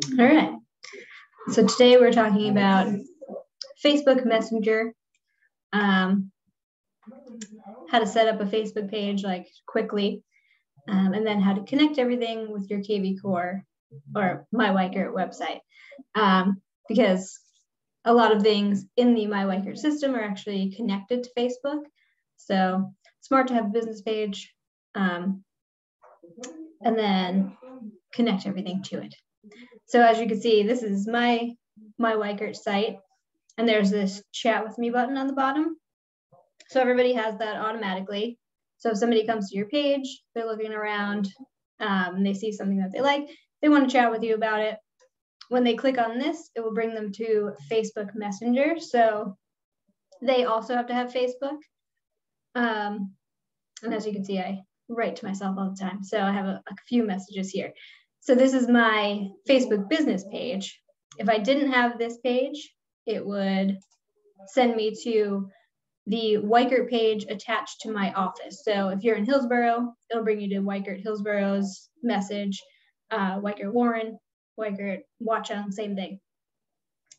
All right. So today we're talking about Facebook Messenger, how to set up a Facebook page like quickly, and then how to connect everything with your KV Core or MyWiker website, because a lot of things in the MyWiker system are actually connected to Facebook. So smart to have a business page, and then connect everything to it. So as you can see, this is my MyWiker site, and there's this chat with me button on the bottom. So everybody has that automatically. So if somebody comes to your page, they're looking around, and they see something that they like, they want to chat with you about it. When they click on this, it will bring them to Facebook Messenger. So they also have to have Facebook. And as you can see, I write to myself all the time. So I have a few messages here. So this is my Facebook business page. If I didn't have this page, it would send me to the Weichert page attached to my office. So if you're in Hillsborough, it'll bring you to Weichert Hillsborough's message, Weichert Warren, Weichert Watchung, same thing.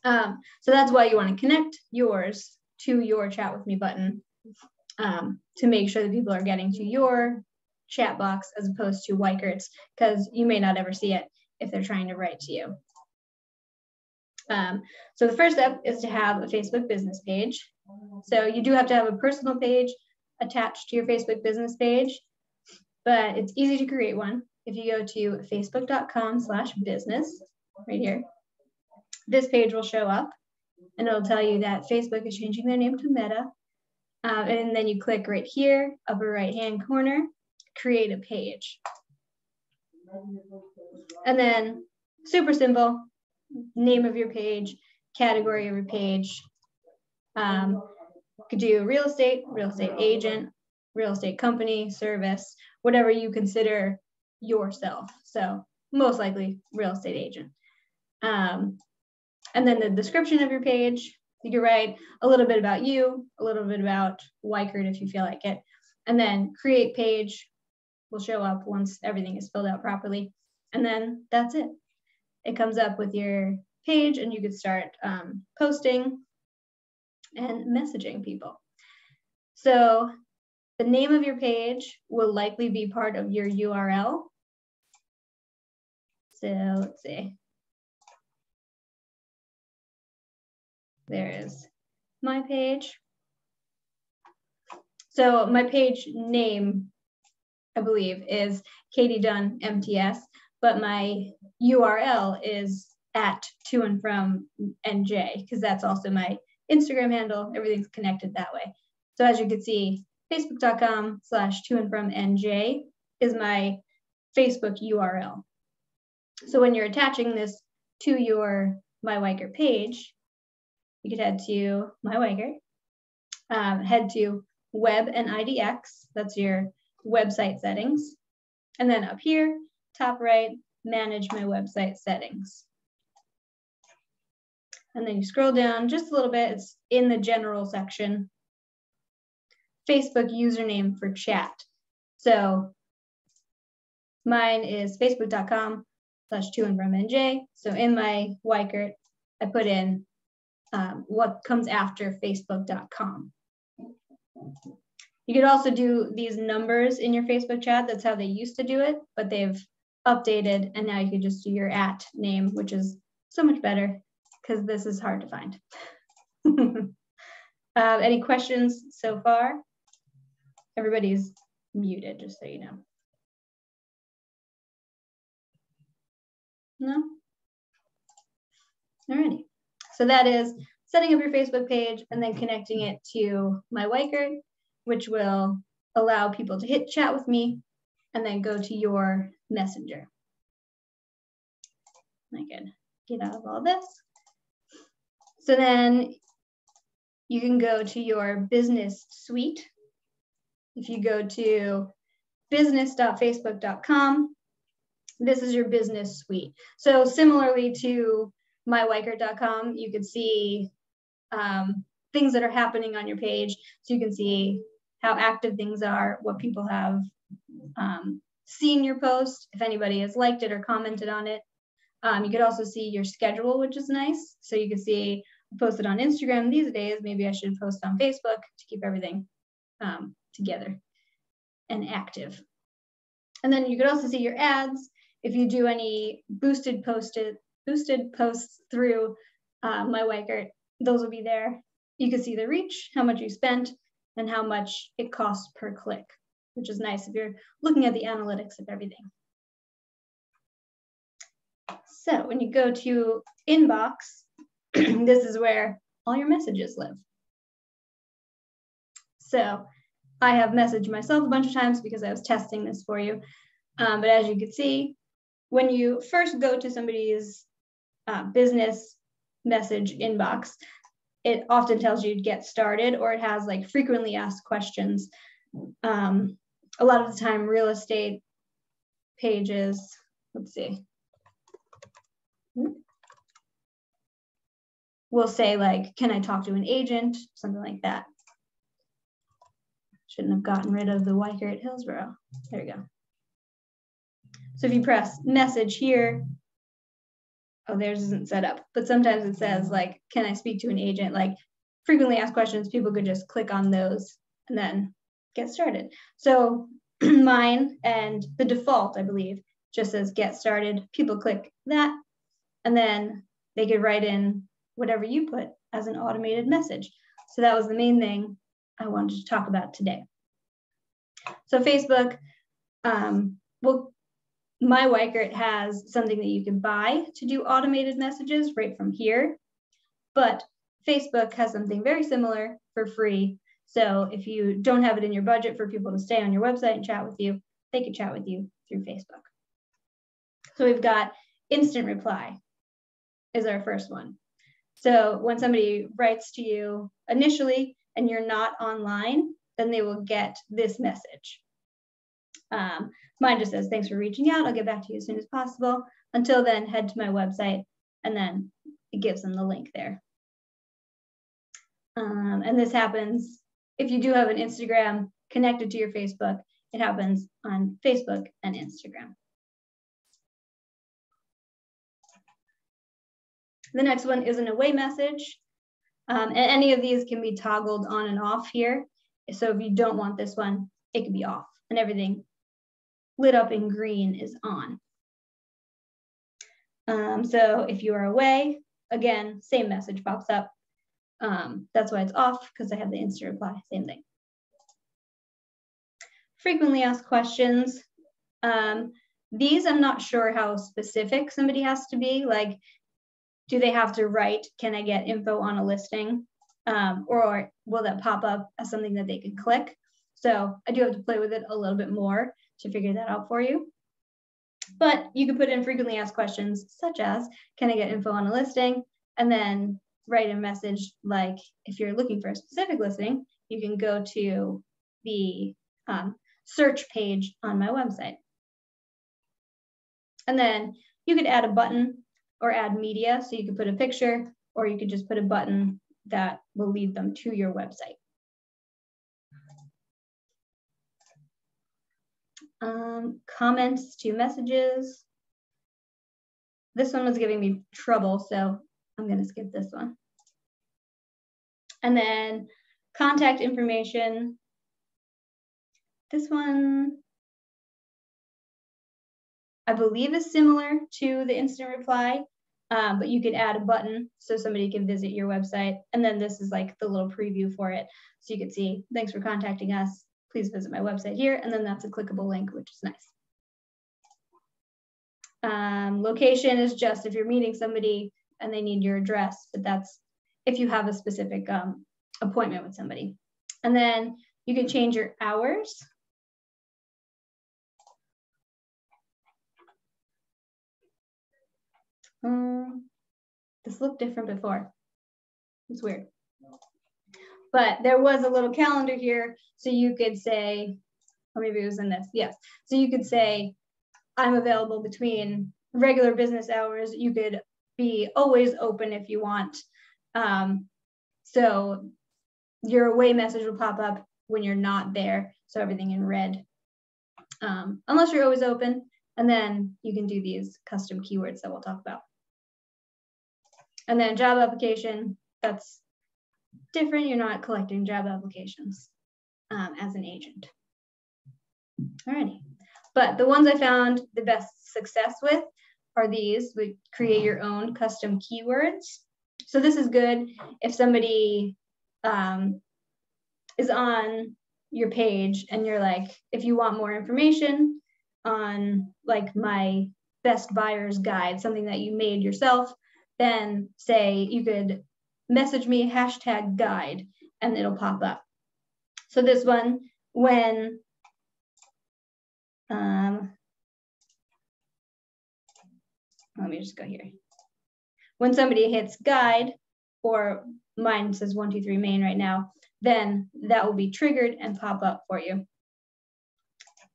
So that's why you want to connect yours to your chat with me button, to make sure that people are getting to your chat box as opposed to Weichert's, because you may not ever see it if they're trying to write to you. So the first step is to have a Facebook business page. So you do have to have a personal page attached to your Facebook business page, but it's easy to create one. If you go to facebook.com/business right here, this page will show up and it'll tell you that Facebook is changing their name to Meta. And then you click right here, upper right-hand corner, create a page. And then super simple, name of your page, category of your page. You could do real estate agent, real estate company, service, whatever you consider yourself. So most likely real estate agent. And then the description of your page, you can write a little bit about you, a little bit about Weichert if you feel like it. And then create page will show up once everything is filled out properly. And then that's it. It comes up with your page and you could start posting and messaging people. So the name of your page will likely be part of your URL. So let's see. There is my page. So my page name, I believe, is Katie Dunn MTS, but my URL is at to and from NJ, because that's also my Instagram handle. Everything's connected that way. So as you can see, facebook.com/to and from NJ is my Facebook URL. So when you're attaching this to your MyWiker page, you could head to MyWiker, head to Web and IDX, that's your website settings. And then up here, top right, manage my website settings. And then you scroll down just a little bit, it's in the general section, Facebook username for chat. So mine is facebook.com/to and from NJ. So in my Weichert, I put in what comes after facebook.com. You could also do these numbers in your Facebook chat. That's how they used to do it, but they've updated, and now you can just do your @ name, which is so much better because this is hard to find. Any questions so far? Everybody's muted, just so you know. No? Alrighty. So that is setting up your Facebook page and then connecting it to MyWiker, which will allow people to hit chat with me and then go to your messenger. I can get out of all this. So then you can go to your business suite. If you go to business.facebook.com, this is your business suite. So similarly to mywiker.com, you can see things that are happening on your page. So you can see how active things are, what people have seen your post, if anybody has liked it or commented on it. You could also see your schedule, which is nice. So you can see posted on Instagram these days, maybe I should post on Facebook to keep everything together and active. And then you could also see your ads. If you do any boosted posts through my Weikert, those will be there. You can see the reach, how much you spent, and how much it costs per click, which is nice if you're looking at the analytics of everything. So when you go to inbox, this is where all your messages live. So I have messaged myself a bunch of times because I was testing this for you. But as you can see, when you first go to somebody's business message inbox, it often tells you to get started, or it has like frequently asked questions. A lot of the time, real estate pages, let's see, we'll say like, can I talk to an agent? Something like that. Shouldn't have gotten rid of the Weikert Hillsborough. There you go. So if you press message here, oh, theirs isn't set up, but sometimes it says like, can I speak to an agent? Like frequently asked questions, people could just click on those and then get started. So mine and the default, I believe, just says get started. People click that, and then they could write in whatever you put as an automated message. So that was the main thing I wanted to talk about today. So Facebook, well, my Weikert has something that you can buy to do automated messages right from here, but Facebook has something very similar for free. So if you don't have it in your budget for people to stay on your website and chat with you, they can chat with you through Facebook. So we've got instant reply is our first one. So when somebody writes to you initially and you're not online, then they will get this message. Mine just says, thanks for reaching out. I'll get back to you as soon as possible. Until then, head to my website, and then it gives them the link there. And this happens if you do have an Instagram connected to your Facebook. It happens on Facebook and Instagram. The next one is an away message. And any of these can be toggled on and off here. So if you don't want this one, it can be off, and everything lit up in green is on. So if you are away, again, same message pops up. That's why it's off, because I have the instant reply, same thing. Frequently asked questions. These I'm not sure how specific somebody has to be. Like, do they have to write, can I get info on a listing? Or will that pop up as something that they can click? So I do have to play with it a little bit more to figure that out for you. But you can put in frequently asked questions such as, can I get info on a listing? And then write a message like, if you're looking for a specific listing, you can go to the search page on my website. And then you could add a button or add media. So you could put a picture, or you could just put a button that will lead them to your website. Comments to messages. This one was giving me trouble, so I'm going to skip this one. And then contact information. This one, I believe, is similar to the instant reply, but you could add a button so somebody can visit your website. And then this is like the little preview for it. So you could see, thanks for contacting us. Please visit my website here. And then that's a clickable link, which is nice. Location is just if you're meeting somebody and they need your address, but that's if you have a specific appointment with somebody. And then you can change your hours. This looked different before. It's weird. But there was a little calendar here, so you could say, or maybe it was in this, yes. So you could say, I'm available between regular business hours. You could be always open if you want. So your away message will pop up when you're not there. So everything in red. Unless you're always open, And then you can do these custom keywords that we'll talk about. And then job application, that's different. You're not collecting job applications as an agent. Alrighty. But the ones I found the best success with are these. We create your own custom keywords. So this is good if somebody is on your page and you're like, if you want more information on like my best buyer's guide, something that you made yourself, then say you could message me #guide and it'll pop up. So this one, when let me just go here. When somebody hits guide, or mine says 123 main right now, then that will be triggered and pop up for you.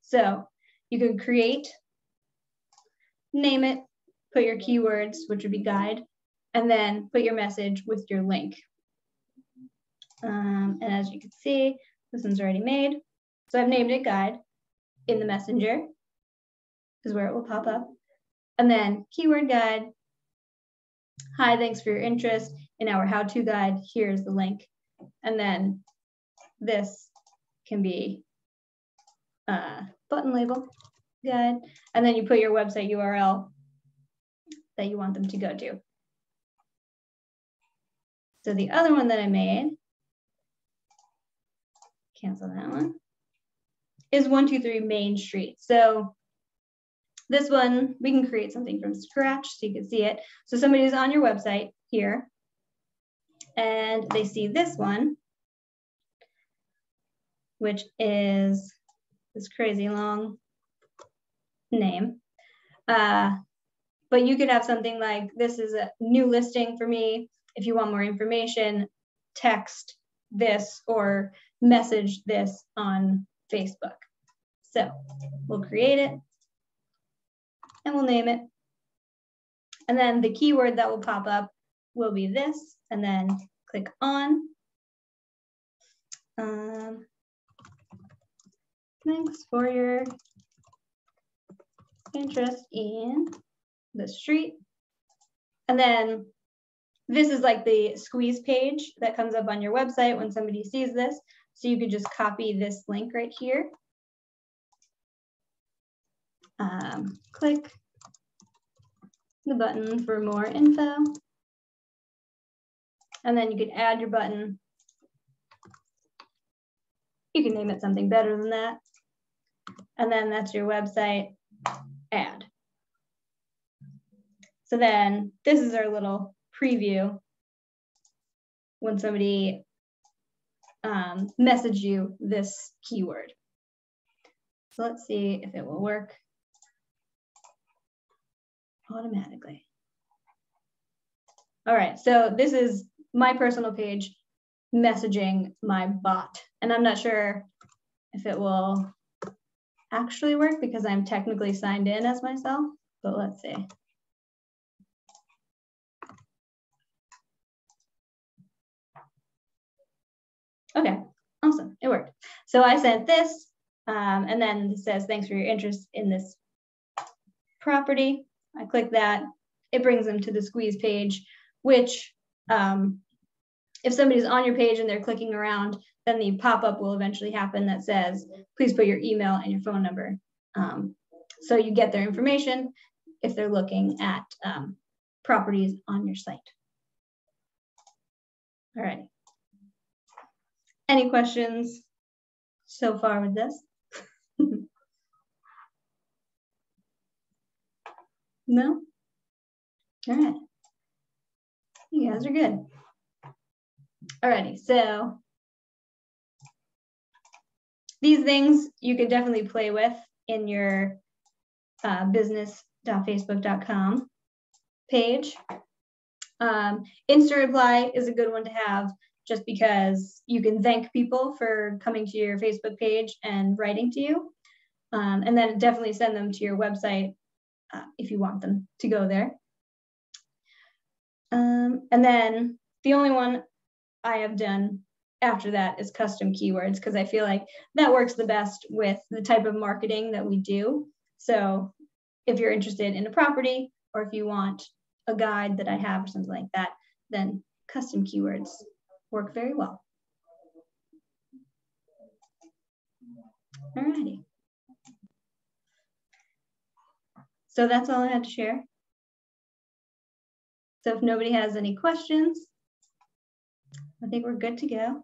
So you can create, name it, put your keywords, which would be guide, and then put your message with your link. And as you can see, this one's already made. So I've named it guide in the messenger, is where it will pop up. And then keyword guide. Hi, thanks for your interest in our how-to guide. Here's the link. And then this can be button label guide. And then you put your website URL that you want them to go to. So the other one that I made, cancel that one, is 123 Main Street. So this one, we can create something from scratch so you can see it. So somebody's on your website here and they see this one, which is this crazy long name. But you could have something like, this is a new listing for me. If you want more information, text this or message this on Facebook. So we'll create it and we'll name it. And then the keyword that will pop up will be this, and then click on. Thanks for your interest in the street. And then this is like the squeeze page that comes up on your website when somebody sees this. So you could just copy this link right here. Click the button for more info. And then you could add your button. You can name it something better than that. And then that's your website, add. So then this is our little preview when somebody message you this keyword. So let's see if it will work automatically. All right, so this is my personal page messaging my bot. And I'm not sure if it will actually work because I'm technically signed in as myself, but let's see. Okay, awesome, it worked. So I sent this, and then it says, thanks for your interest in this property. I click that, it brings them to the squeeze page, which if somebody's on your page and they're clicking around, then the pop-up will eventually happen that says, please put your email and your phone number. So you get their information if they're looking at properties on your site. All right. Any questions so far with this? No? All right. You guys are good. Alrighty, so these things you could definitely play with in your business.facebook.com page. Instant reply is a good one to have just because you can thank people for coming to your Facebook page and writing to you. And then definitely send them to your website if you want them to go there. And then the only one I have done after that is custom keywords, because I feel like that works the best with the type of marketing that we do. So if you're interested in a property, or if you want a guide that I have or something like that, then custom keywords work very well. Alrighty. So that's all I had to share. So if nobody has any questions, I think we're good to go.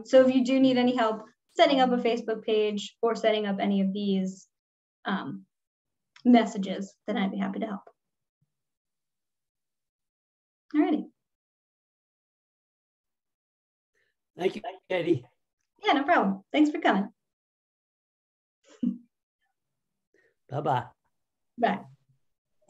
So if you do need any help setting up a Facebook page or setting up any of these messages, then I'd be happy to help. Alrighty. Thank you, Katie. Yeah, no problem. Thanks for coming. Bye-bye. Bye.